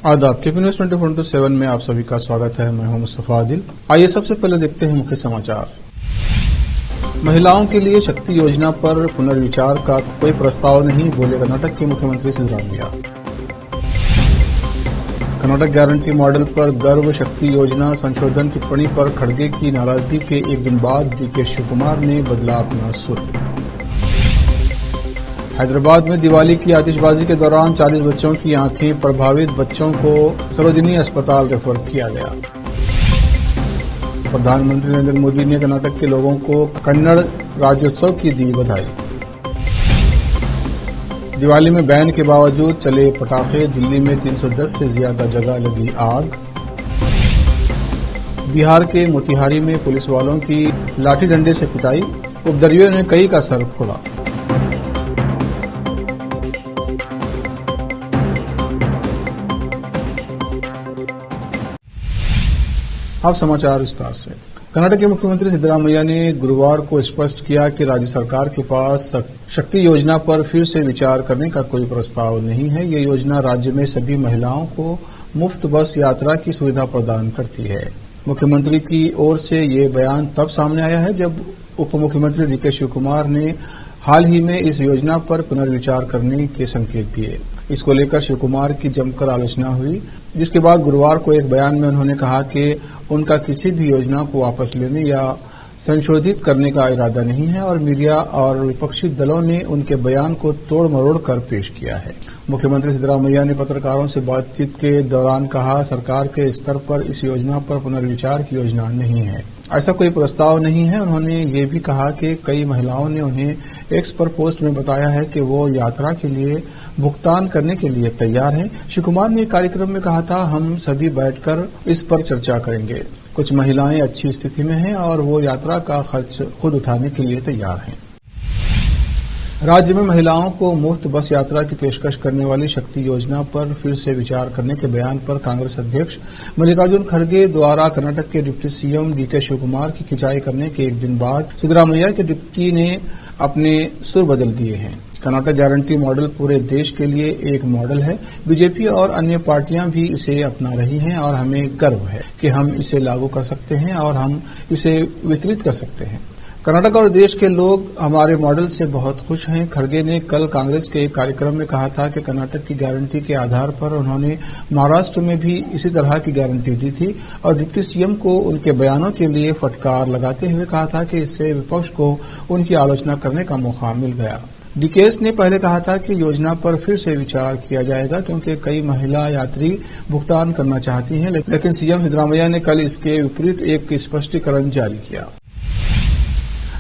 आदाब KP news 24/7 में आप सभी का स्वागत है। मैं हूं मुस्तफा आदिल। आइए सबसे पहले देखते हैं मुख्य समाचार। महिलाओं के लिए शक्ति योजना पर पुनर्विचार का कोई प्रस्ताव नहीं, बोले कर्नाटक के मुख्यमंत्री सिद्धरामैया। कर्नाटक गारंटी मॉडल पर गर्व, शक्ति योजना संशोधन टिप्पणी पर खड़गे की नाराजगी के एक दिन बाद डीके शिवकुमार ने बदला अपना सुर। हैदराबाद में दिवाली की आतिशबाजी के दौरान 40 बच्चों की आंखें, प्रभावित बच्चों को सरोजिनी अस्पताल रेफर किया गया। प्रधानमंत्री नरेंद्र मोदी ने कर्नाटक के लोगों को कन्नड़ राज्योत्सव की दी बधाई। दिवाली में बैन के बावजूद चले पटाखे, दिल्ली में 310 से ज्यादा जगह लगी आग। बिहार के मोतिहारी में पुलिस वालों की लाठी डंडे से पिटाई, उपद्रवियों ने कई का सर फोड़ा। अब समाचार विस्तार से। कर्नाटक के मुख्यमंत्री सिद्धरामैया ने गुरुवार को स्पष्ट किया कि राज्य सरकार के पास शक्ति योजना पर फिर से विचार करने का कोई प्रस्ताव नहीं है। ये योजना राज्य में सभी महिलाओं को मुफ्त बस यात्रा की सुविधा प्रदान करती है। मुख्यमंत्री की ओर से ये बयान तब सामने आया है जब उप मुख्यमंत्री डीके शिवकुमार ने हाल ही में इस योजना पर पुनर्विचार करने के संकेत दिए। इसको लेकर शिवकुमार की जमकर आलोचना हुई, जिसके बाद गुरुवार को एक बयान में उन्होंने कहा कि उनका किसी भी योजना को वापस लेने या संशोधित करने का इरादा नहीं है और मीडिया और विपक्षी दलों ने उनके बयान को तोड़ मरोड़ कर पेश किया है। मुख्यमंत्री सिद्धरामैया ने पत्रकारों से बातचीत के दौरान कहा, सरकार के स्तर पर इस योजना पर पुनर्विचार की योजना नहीं है, ऐसा कोई प्रस्ताव नहीं है। उन्होंने ये भी कहा कि कई महिलाओं ने उन्हें एक्स पर पोस्ट में बताया है कि वो यात्रा के लिए भुगतान करने के लिए तैयार हैं। श्री कुमार ने कार्यक्रम में कहा था, हम सभी बैठकर इस पर चर्चा करेंगे। कुछ महिलाएं अच्छी स्थिति में हैं और वो यात्रा का खर्च खुद उठाने के लिए तैयार हैं। राज्य में महिलाओं को मुफ्त बस यात्रा की पेशकश करने वाली शक्ति योजना पर फिर से विचार करने के बयान पर कांग्रेस अध्यक्ष मल्लिकार्जुन खड़गे द्वारा कर्नाटक के डिप्टी सीएम डीके शिवकुमार की खिंचाई करने के एक दिन बाद सिद्धरामैया के डिप्टी ने अपने सुर बदल दिए हैं। कर्नाटक गारंटी मॉडल पूरे देश के लिए एक मॉडल है। बीजेपी और अन्य पार्टियां भी इसे अपना रही हैं और हमें गर्व है कि हम इसे लागू कर सकते हैं और हम इसे वितरित कर सकते हैं। कर्नाटक और देश के लोग हमारे मॉडल से बहुत खुश हैं। खड़गे ने कल कांग्रेस के एक कार्यक्रम में कहा था कि कर्नाटक की गारंटी के आधार पर उन्होंने महाराष्ट्र में भी इसी तरह की गारंटी दी थी और डिप्टी सीएम को उनके बयानों के लिए फटकार लगाते हुए कहा था कि इससे विपक्ष को उनकी आलोचना करने का मौका मिल गया। डीकेएस ने पहले कहा था कि योजना पर फिर से विचार किया जाएगा क्योंकि कई महिला यात्री भुगतान करना चाहती हैं, लेकिन सीएम सिद्धरामैया ने कल इसके विपरीत एक स्पष्टीकरण जारी किया।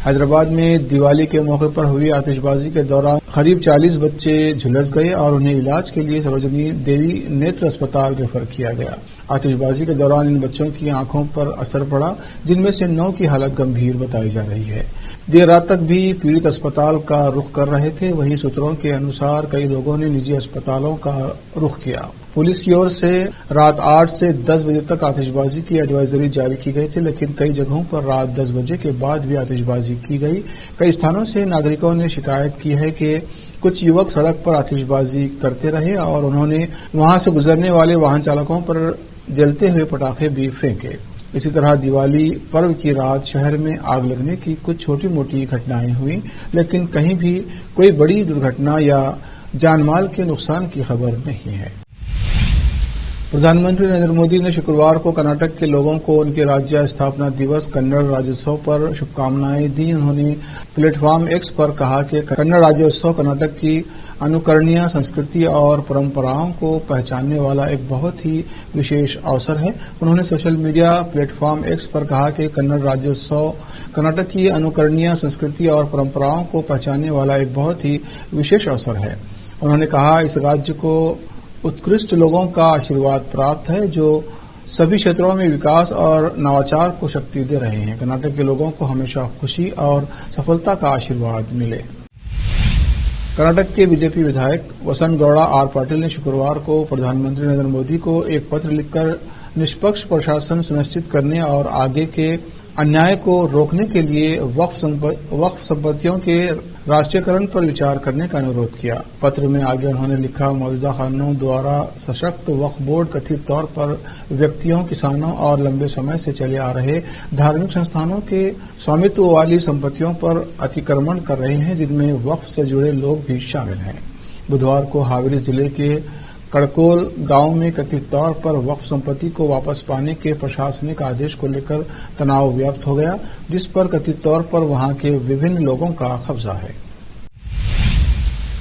हैदराबाद में दिवाली के मौके पर हुई आतिशबाजी के दौरान करीब 40 बच्चे झुलस गए और उन्हें इलाज के लिए सरोजिनी देवी नेत्र अस्पताल रेफर किया गया। आतिशबाजी के दौरान इन बच्चों की आंखों पर असर पड़ा, जिनमें से 9 की हालत गंभीर बताई जा रही है। देर रात तक भी पीड़ित अस्पताल का रुख कर रहे थे। वहीं सूत्रों के अनुसार कई लोगों ने निजी अस्पतालों का रुख किया। पुलिस की ओर से रात 8 से 10 बजे तक आतिशबाजी की एडवाइजरी जारी की गई थी, लेकिन कई जगहों पर रात 10 बजे के बाद भी आतिशबाजी की गई। कई स्थानों से नागरिकों ने शिकायत की है कि कुछ युवक सड़क पर आतिशबाजी करते रहे और उन्होंने वहां से गुजरने वाले वाहन चालकों पर जलते हुए पटाखे भी फेंके। इसी तरह दिवाली पर्व की रात शहर में आग लगने की कुछ छोटी मोटी घटनाएं हुई, लेकिन कहीं भी कोई बड़ी दुर्घटना या जानमाल के नुकसान की खबर नहीं है। प्रधानमंत्री नरेंद्र मोदी ने शुक्रवार को कर्नाटक के लोगों को उनके राज्य स्थापना दिवस कन्नड़ राज्योत्सव पर शुभकामनाएं दी। उन्होंने प्लेटफॉर्म एक्स पर कहा कि कन्नड़ राज्योत्सव कर्नाटक की अनुकरणीय संस्कृति और परंपराओं को पहचानने वाला एक बहुत ही विशेष अवसर है। उन्होंने सोशल मीडिया प्लेटफॉर्म एक्स पर कहा कि कन्नड़ राज्योत्सव कर्नाटक की अनुकरणीय संस्कृति और परंपराओं को पहचानने वाला एक बहुत ही विशेष अवसर है। उन्होंने कहा, इस राज्य को उत्कृष्ट लोगों का आशीर्वाद प्राप्त है जो सभी क्षेत्रों में विकास और नवाचार को शक्ति दे रहे हैं। कर्नाटक के लोगों को हमेशा खुशी और सफलता का आशीर्वाद मिले। कर्नाटक के बीजेपी विधायक वसंत गौड़ा आर पाटिल ने शुक्रवार को प्रधानमंत्री नरेंद्र मोदी को एक पत्र लिखकर निष्पक्ष प्रशासन सुनिश्चित करने और आगे के अन्याय को रोकने के लिए वक्फ संपत्तियों के राष्ट्रीयकरण पर विचार करने का अनुरोध किया। पत्र में आगे उन्होंने लिखा, मौजूदा कानूनों द्वारा सशक्त वक्फ बोर्ड कथित तौर पर व्यक्तियों, किसानों और लंबे समय से चले आ रहे धार्मिक संस्थानों के स्वामित्व वाली संपत्तियों पर अतिक्रमण कर रहे हैं, जिनमें वक्फ से जुड़े लोग भी शामिल हैं। बुधवार को हावड़ी जिले के कड़कोल गांव में कथित तौर पर वक्फ संपत्ति को वापस पाने के प्रशासनिक आदेश को लेकर तनाव व्याप्त हो गया, जिस पर कथित तौर पर वहां के विभिन्न लोगों का कब्जा है।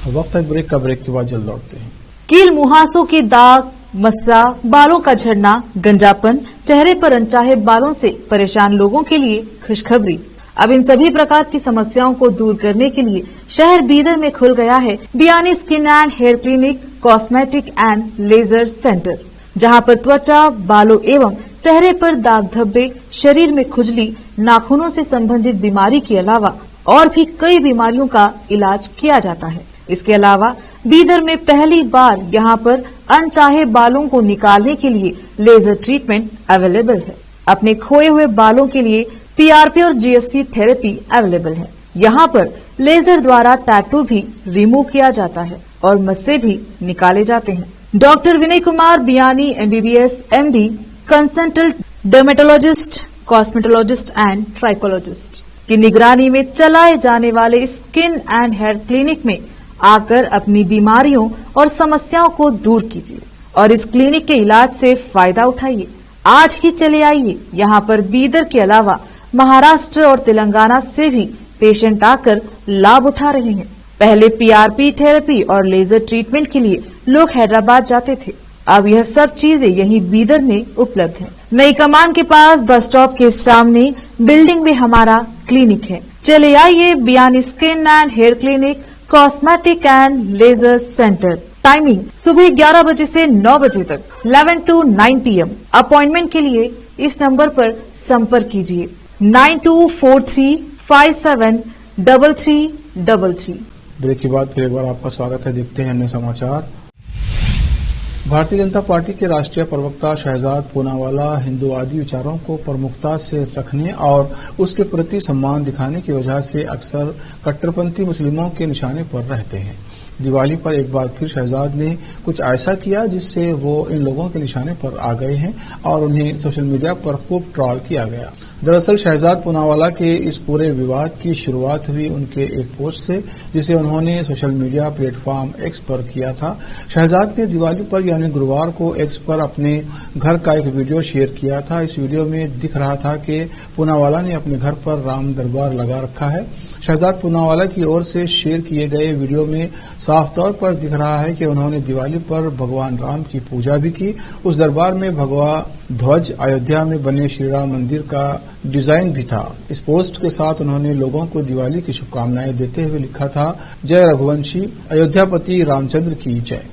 वक्त है ब्रेक का, ब्रेक के बाद जल्द लौटते हैं। कील मुहासों के दाग, मस्सा, बालों का झड़ना, गंजापन, चेहरे पर अनचाहे बालों से परेशान लोगों के लिए खुशखबरी। अब इन सभी प्रकार की समस्याओं को दूर करने के लिए शहर बीदर में खुल गया है Biyani skin and hair clinic, cosmetic and laser centre, जहां पर त्वचा, बालों एवं चेहरे पर दाग धब्बे, शरीर में खुजली, नाखूनों से संबंधित बीमारी के अलावा और भी कई बीमारियों का इलाज किया जाता है। इसके अलावा बीदर में पहली बार यहां पर अनचाहे बालों को निकालने के लिए लेजर ट्रीटमेंट अवेलेबल है। अपने खोए हुए बालों के लिए पीआरपी और जीएफसी थेरेपी अवेलेबल है। यहाँ पर लेजर द्वारा टैटू भी रिमूव किया जाता है और मस्से भी निकाले जाते हैं। Doctor Vinay Kumar Biyani MBBS MD, consultant dermatologist, cosmetologist and trichologist की निगरानी में चलाए जाने वाले स्किन एंड हेयर क्लिनिक में आकर अपनी बीमारियों और समस्याओं को दूर कीजिए और इस क्लिनिक के इलाज से फायदा उठाइए। आज ही चले आइए। यहाँ पर बीदर के अलावा महाराष्ट्र और तेलंगाना से भी पेशेंट आकर लाभ उठा रहे हैं। पहले पीआरपी थेरेपी और लेजर ट्रीटमेंट के लिए लोग हैदराबाद जाते थे, अब यह सब चीजें यहीं बीदर में उपलब्ध है। नई कमान के पास बस स्टॉप के सामने बिल्डिंग में हमारा क्लिनिक है। चले आइए Biyani skin and hair clinic, cosmetic and laser centre. Timing सुबह 11 बजे से 9 बजे तक, 11 to 9 PM। अपॉइंटमेंट के लिए इस नंबर पर संपर्क कीजिए 9243573333। ब्रेक के बाद फिर एक बार आपका स्वागत है। देखते हैं अन्य समाचार। भारतीय जनता पार्टी के राष्ट्रीय प्रवक्ता शहजाद पूनावाला हिंदूवादी विचारों को प्रमुखता से रखने और उसके प्रति सम्मान दिखाने की वजह से अक्सर कट्टरपंथी मुस्लिमों के निशाने पर रहते हैं। दिवाली पर एक बार फिर शहजाद ने कुछ ऐसा किया जिससे वो इन लोगों के निशाने पर आ गए हैं और उन्हें सोशल मीडिया पर खूब ट्रोल किया गया। दरअसल शहजाद पूनावाला के इस पूरे विवाद की शुरुआत हुई उनके एक पोस्ट से, जिसे उन्होंने सोशल मीडिया प्लेटफॉर्म एक्स पर किया था। शहजाद ने दिवाली पर यानी गुरुवार को एक्स पर अपने घर का एक वीडियो शेयर किया था। इस वीडियो में दिख रहा था कि पूनावाला ने अपने घर पर राम दरबार लगा रखा है। शहजाद पूनावाला की ओर से शेयर किए गए वीडियो में साफ तौर पर दिख रहा है कि उन्होंने दिवाली पर भगवान राम की पूजा भी की। उस दरबार में भगवा ध्वज, अयोध्या में बने श्री राम मंदिर का डिजाइन भी था। इस पोस्ट के साथ उन्होंने लोगों को दिवाली की शुभकामनाएं देते हुए लिखा था, जय रघुवंशी, अयोध्यापति रामचंद्र की जय।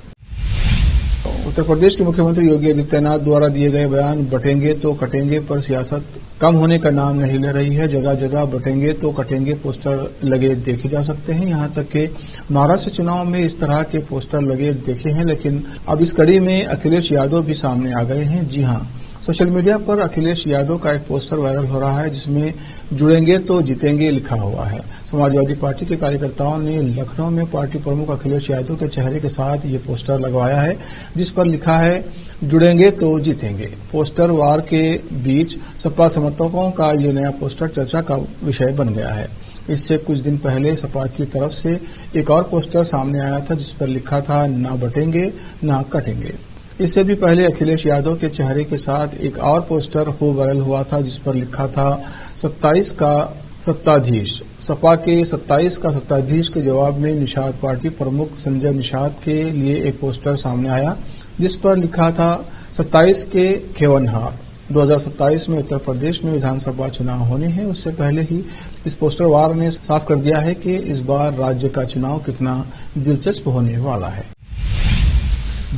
उत्तर प्रदेश के मुख्यमंत्री योगी आदित्यनाथ द्वारा दिए गए बयान बटेंगे तो कटेंगे पर सियासत कम होने का नाम नहीं ले रही है। जगह जगह बटेंगे तो कटेंगे पोस्टर लगे देखे जा सकते हैं। यहां तक कि महाराष्ट्र चुनाव में इस तरह के पोस्टर लगे देखे हैं, लेकिन अब इस कड़ी में अखिलेश यादव भी सामने आ गए हैं। जी हां, सोशल मीडिया पर अखिलेश यादव का एक पोस्टर वायरल हो रहा है जिसमें जुड़ेंगे तो जीतेंगे लिखा हुआ है। समाजवादी पार्टी के कार्यकर्ताओं ने लखनऊ में पार्टी प्रमुख अखिलेश यादव के चेहरे के साथ ये पोस्टर लगवाया है, जिस पर लिखा है, जुड़ेंगे तो जीतेंगे। पोस्टर वार के बीच सपा समर्थकों का ये नया पोस्टर चर्चा का विषय बन गया है। इससे कुछ दिन पहले सपा की तरफ से एक और पोस्टर सामने आया था जिस पर लिखा था, ना बटेंगे ना कटेंगे। इससे भी पहले अखिलेश यादव के चेहरे के साथ एक और पोस्टर खूब वायरल हुआ था जिस पर लिखा था, 27 का सत्ताधीश। सपा के 27 का सत्ताधीश के जवाब में निषाद पार्टी प्रमुख संजय निषाद के लिए एक पोस्टर सामने आया जिस पर लिखा था, 27 के खेवनहार। 2027 में उत्तर प्रदेश में विधानसभा चुनाव होने हैं। उससे पहले ही इस पोस्टर वार ने साफ कर दिया है कि इस बार राज्य का चुनाव कितना दिलचस्प होने वाला है।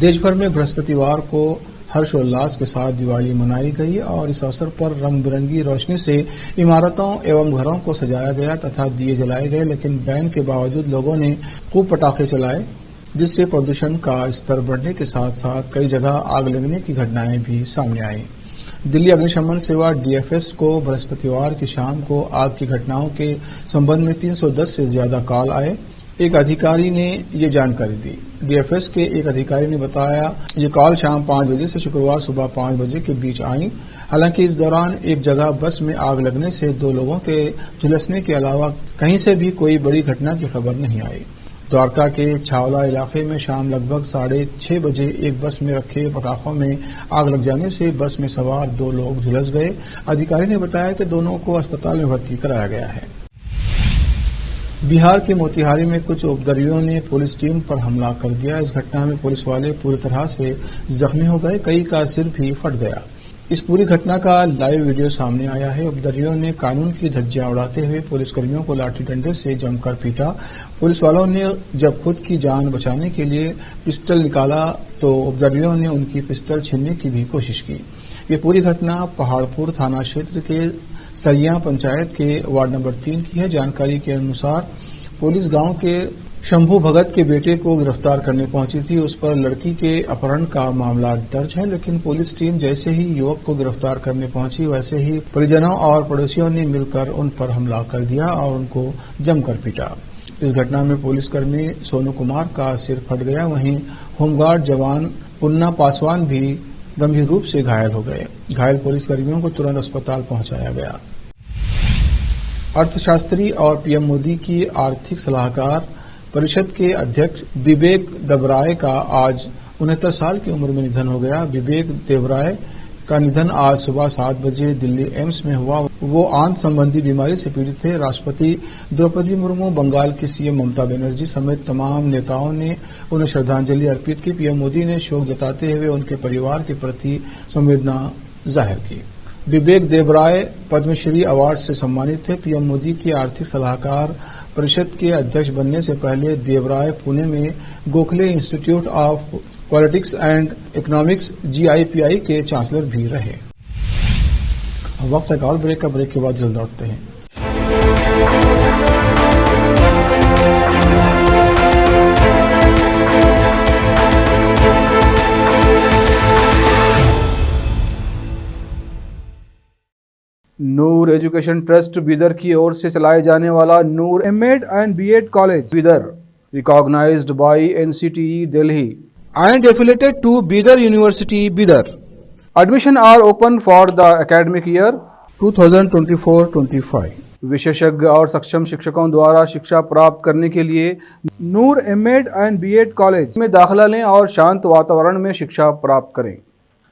देश भर में बृहस्पतिवार को हर्षोल्लास के साथ दिवाली मनाई गई और इस अवसर पर रंग बिरंगी रोशनी से इमारतों एवं घरों को सजाया गया तथा दिए जलाए गए, लेकिन बैन के बावजूद लोगों ने खूब पटाखे चलाए जिससे प्रदूषण का स्तर बढ़ने के साथ साथ कई जगह आग लगने की घटनाएं भी सामने आई। दिल्ली अग्निशमन सेवा डीएफएस को बृहस्पतिवार की शाम को आग की घटनाओं के संबंध में 310 से ज्यादा कॉल आए। एक अधिकारी ने ये जानकारी दी। डीएफएस के एक अधिकारी ने बताया ये कॉल शाम 5 बजे से शुक्रवार सुबह 5 बजे के बीच आई। हालांकि इस दौरान एक जगह बस में आग लगने से 2 लोगों के झुलसने के अलावा कहीं से भी कोई बड़ी घटना की खबर नहीं आई। द्वारका के छावला इलाके में शाम लगभग 6:30 बजे एक बस में रखे पटाखों में आग लग जाने से बस में सवार 2 लोग झुलस गए। अधिकारी ने बताया कि दोनों को अस्पताल में भर्ती कराया गया है। बिहार के मोतिहारी में कुछ उपद्रवियों ने पुलिस टीम पर हमला कर दिया। इस घटना में पुलिस वाले पूरी तरह से जख्मी हो गए, कई का सिर भी फट गया। इस पूरी घटना का लाइव वीडियो सामने आया है। उपद्रवियों ने कानून की धज्जियां उड़ाते हुए पुलिसकर्मियों को लाठी डंडे से जमकर पीटा। पुलिस वालों ने जब खुद की जान बचाने के लिए पिस्टल निकाला तो उपद्रवियों ने उनकी पिस्टल छीनने की भी कोशिश की। ये पूरी घटना पहाड़पुर थाना क्षेत्र के सरिया पंचायत के वार्ड नंबर 3 की है। जानकारी के अनुसार पुलिस गांव के शंभू भगत के बेटे को गिरफ्तार करने पहुंची थी। उस पर लड़की के अपहरण का मामला दर्ज है, लेकिन पुलिस टीम जैसे ही युवक को गिरफ्तार करने पहुंची वैसे ही परिजनों और पड़ोसियों ने मिलकर उन पर हमला कर दिया और उनको जमकर पीटा। इस घटना में पुलिसकर्मी सोनू कुमार का सिर फट गया। वहीं होमगार्ड जवान पुन्ना पासवान भी गंभीर रूप से घायल हो गए। घायल पुलिसकर्मियों को तुरंत अस्पताल पहुंचाया गया। अर्थशास्त्री और पीएम मोदी की आर्थिक सलाहकार परिषद के अध्यक्ष विवेक देवराय का आज 69 साल की उम्र में निधन हो गया। विवेक देवराय का निधन आज सुबह 7 बजे दिल्ली एम्स में हुआ। वो आंत संबंधी बीमारी से पीड़ित थे। राष्ट्रपति द्रौपदी मुर्मू, बंगाल की सीएम ममता बनर्जी समेत तमाम नेताओं ने उन्हें श्रद्धांजलि अर्पित की। पीएम मोदी ने शोक जताते हुए उनके परिवार के प्रति संवेदना जाहिर की। विवेक देवराय पद्मश्री अवार्ड से सम्मानित थे। पीएम मोदी की आर्थिक सलाहकार परिषद के अध्यक्ष बनने से पहले देवराय पुणे में Gokhale institute of politics and economics GIPI के चांसलर भी रहे। वक्त है और ब्रेक का। ब्रेक के बाद जल्द लौटते हैं। नूर एजुकेशन ट्रस्ट बीदर की ओर से चलाए जाने वाला Noor MEd and BEd college Bidar, recognised by NCTE Delhi and affiliated to Bidar University, Bidar. Admission are open for the academic year 2024-25. विशेषज्ञ और सक्षम शिक्षकों द्वारा शिक्षा प्राप्त करने के लिए नूर एमएड एंड बीएड कॉलेज में दाखिला लें और शांत वातावरण में शिक्षा प्राप्त करें।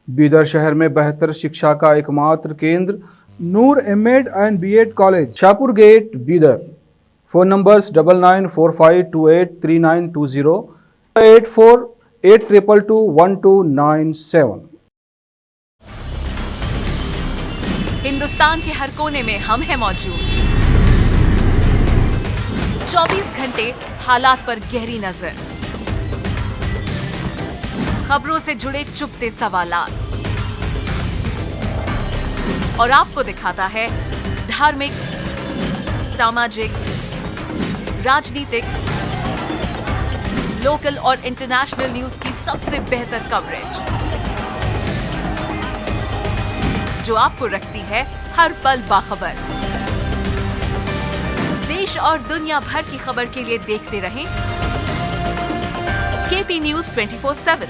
बीदर शहर में बेहतर शिक्षा का एकमात्र केंद्र Noor MEd and BEd college, Shahpur gate, Bidar. Phone numbers 9945283920, 8482221297। Hindustan के हर कोने में हम हैं मौजूद। 24 घंटे हालात पर गहरी नजर, खबरों से जुड़े चुपते सवालात और आपको दिखाता है धार्मिक, सामाजिक, राजनीतिक, लोकल और इंटरनेशनल न्यूज की सबसे बेहतर कवरेज जो आपको रखती है हर पल बाखबर। देश और दुनिया भर की खबर के लिए देखते रहें KP News 24/7।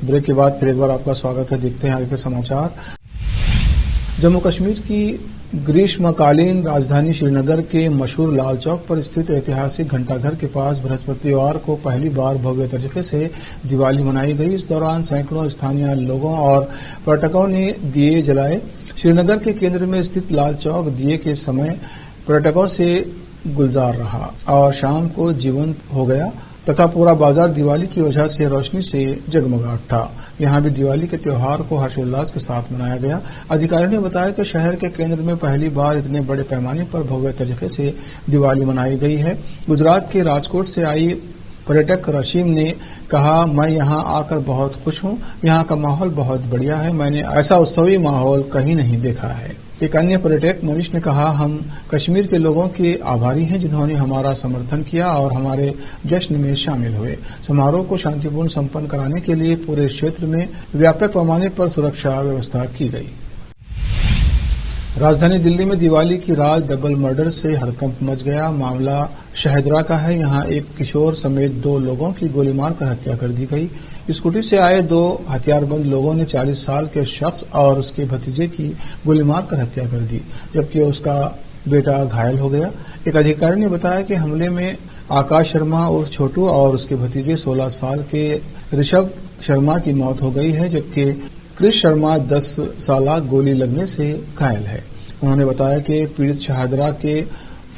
ब्रेक के बाद फिर एक बार आपका स्वागत है। देखते हैं आगे के समाचार। जम्मू कश्मीर की ग्रीष्मकालीन राजधानी श्रीनगर के मशहूर लाल चौक पर स्थित ऐतिहासिक घंटाघर के पास बृहस्पतिवार को पहली बार भव्य तरीके से दिवाली मनाई गई। इस दौरान सैकड़ों स्थानीय लोगों और पर्यटकों ने दिए जलाए। श्रीनगर के केंद्र में स्थित लाल चौक दिए के समय पर्यटकों से गुलजार रहा और शाम को जीवंत हो गया तथा पूरा बाजार दिवाली की वजह से रोशनी से जगमगा उठा। यहां भी दिवाली के त्योहार को हर्षोल्लास के साथ मनाया गया। अधिकारियों ने बताया कि शहर के केंद्र में पहली बार इतने बड़े पैमाने पर भव्य तरीके से दिवाली मनाई गई है। गुजरात के राजकोट से आई पर्यटक रशीम ने कहा, मैं यहां आकर बहुत खुश हूं। यहां का माहौल बहुत बढ़िया है। मैंने ऐसा उत्सवी माहौल कहीं नहीं देखा है। एक अन्य पर्यटक मनीष ने कहा, हम कश्मीर के लोगों के आभारी हैं जिन्होंने हमारा समर्थन किया और हमारे जश्न में शामिल हुए। समारोह को शांतिपूर्ण संपन्न कराने के लिए पूरे क्षेत्र में व्यापक पैमाने पर सुरक्षा व्यवस्था की गई। राजधानी दिल्ली में दिवाली की रात डबल मर्डर से हड़कंप मच गया। मामला शहदरा का है। यहां एक किशोर समेत 2 लोगों की गोली मारकर हत्या कर दी गई। स्कूटी से आए 2 हथियारबंद लोगों ने 40 साल के शख्स और उसके भतीजे की गोली मारकर हत्या कर दी, जबकि उसका बेटा घायल हो गया। एक अधिकारी ने बताया कि हमले में आकाश शर्मा उर्फ छोटू और उसके भतीजे 16 साल के ऋषभ शर्मा की मौत हो गई है, जबकि कृष शर्मा 10 साल गोली लगने से घायल है। उन्होंने बताया कि पीड़ित शहादरा के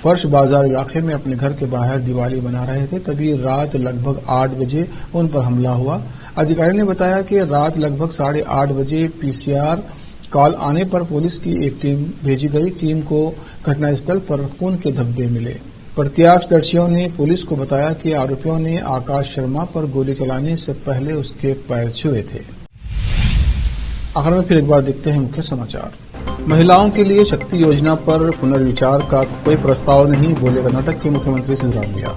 फर्श बाजार इलाके में अपने घर के बाहर दिवाली मना रहे थे, तभी रात लगभग 8 बजे उन पर हमला हुआ। अधिकारी ने बताया कि रात लगभग 8:30 बजे पीसीआर कॉल आने पर पुलिस की एक टीम भेजी गई। टीम को घटनास्थल पर खून के धब्बे मिले। प्रत्यक्षदर्शियों ने पुलिस को बताया कि आरोपियों ने आकाश शर्मा पर गोली चलाने से पहले उसके पैर छुए थे। आखिर में फिर एक बार देखते हैं मुख्य समाचार। महिलाओं के लिए शक्ति योजना पर पुनर्विचार का कोई प्रस्ताव नहीं, बोले कर्नाटक के मुख्यमंत्री सिद्धरामैया।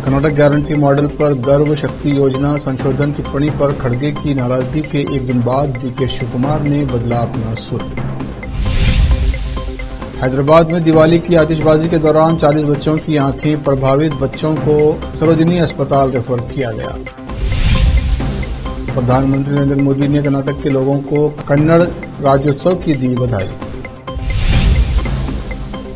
कर्नाटक गारंटी मॉडल पर गर्व, शक्ति योजना संशोधन टिप्पणी पर खड़गे की नाराजगी के एक दिन बाद डीके शिवकुमार ने बदला अपना सुर। हैदराबाद में दिवाली की आतिशबाजी के दौरान 40 बच्चों की आंखें, प्रभावित बच्चों को सरोजिनी अस्पताल रेफर किया गया। प्रधानमंत्री नरेंद्र मोदी ने कर्नाटक के लोगों को कन्नड़ राज्योत्सव की दी बधाई।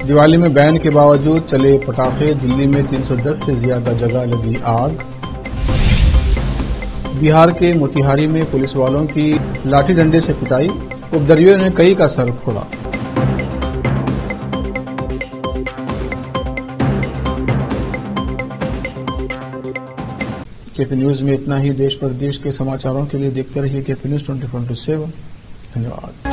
दिवाली में बैन के बावजूद चले पटाखे, दिल्ली में 310 से ज्यादा जगह लगी आग। बिहार के मोतिहारी में पुलिस वालों की लाठी डंडे से पिटाई, उपद्रवियों ने कई का सर फोड़ा। केपी न्यूज में इतना ही। देश प्रदेश के समाचारों के लिए देखते रहिए केपी न्यूज 24/7। धन्यवाद।